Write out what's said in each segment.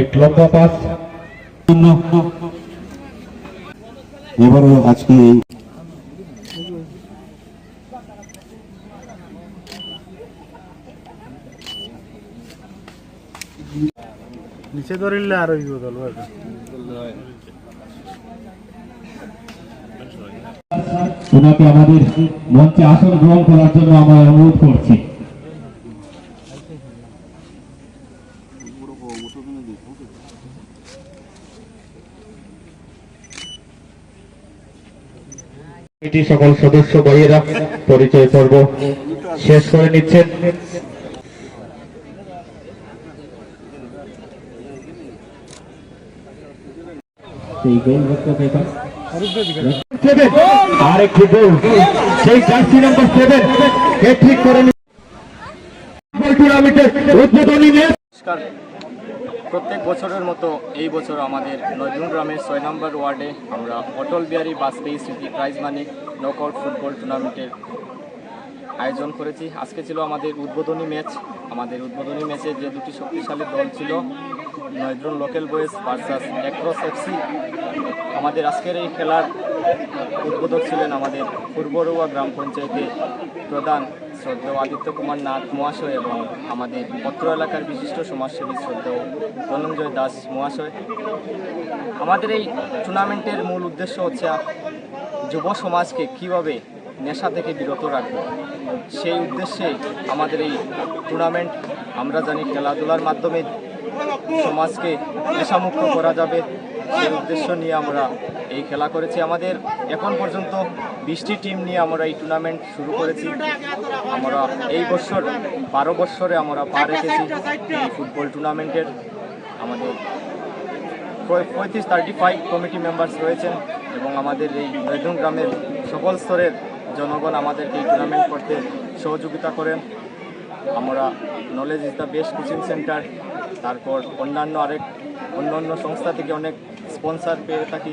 এক লম্বা পাস এবারও আজকে এই নিচে ধরিলে আর ওনাকে আমাদের মঞ্চে আসন গ্রহণ করার জন্য আমরা অনুরোধ করছি। সকল সদস্য ভাইয়েরা পরিচয় পর্ব শেষ করে নিচ্ছেন। আরেকটি গোল সেই জার্সি নাম্বার 7 হ্যাট্রিক করে টুর্নামেন্টের উদ্বোধনী ম্যাচ। প্রত্যেক বছরের মতো এই বছর আমাদের নজরুল গ্রামের 6 নম্বর ওয়ার্ডে আমরা অটল বিহারী বাজপেয়ী স্মৃতি প্রাইজ মানি নকআউট ফুটবল টুর্নামেন্টের আয়োজন করেছি। আজকে ছিল আমাদের উদ্বোধনী ম্যাচ। আমাদের উদ্বোধনী ম্যাচে যে দুটি শক্তিশালী দল ছিল, Nazrul local boys versus across FC. আমাদের আজকের এই খেলার উদ্বোধক ছিলেন আমাদের পূর্বরুয়া গ্রাম পঞ্চায়েতের প্রধান শ্রদ্ধেয় আদিত্য কুমার নাথ মহাশয় এবং আমাদের পত্র এলাকার বিশিষ্ট সমাজসেবী শ্রদ্ধেয় ধনঞ্জয় দাস মহাশয়। আমাদের এই টুর্নামেন্টের মূল উদ্দেশ্য হচ্ছে যুব সমাজকে কীভাবে নেশা থেকে বিরত রাখবো, সেই উদ্দেশ্যে আমাদের এই টুর্নামেন্ট। আমরা জানি খেলাধুলার মাধ্যমে সমাজকে নেশামুক্ত করা যাবে, সেই উদ্দেশ্য নিয়ে আমরা এই খেলা করেছি। আমাদের এখন পর্যন্ত 20টি টিম নিয়ে আমরা এই টুর্নামেন্ট শুরু করেছি। আমরা এই বছর 12 বছরে আমরা পা রেখেছি এই ফুটবল টুর্নামেন্টের। আমাদের 35 কমিটি মেম্বার্স রয়েছেন এবং আমাদের এই নজরুল গ্রামের সকল স্তরের জনগণ আমাদেরকে এই টুর্নামেন্ট করতে সহযোগিতা করেন। আমরা knowledge is the best coaching centre, তারপর অন্যান্য সংস্থা থেকে অনেক স্পন্সর পেয়ে থাকি।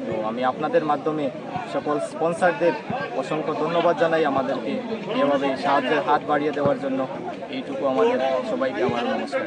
তো আমি আপনাদের মাধ্যমে সকল স্পন্সরদের অসংখ্য ধন্যবাদ জানাই আমাদেরকে এভাবে সাহায্যের হাত বাড়িয়ে দেওয়ার জন্য। এইটুকু আমাদের সবাইকে আমার নমস্কার।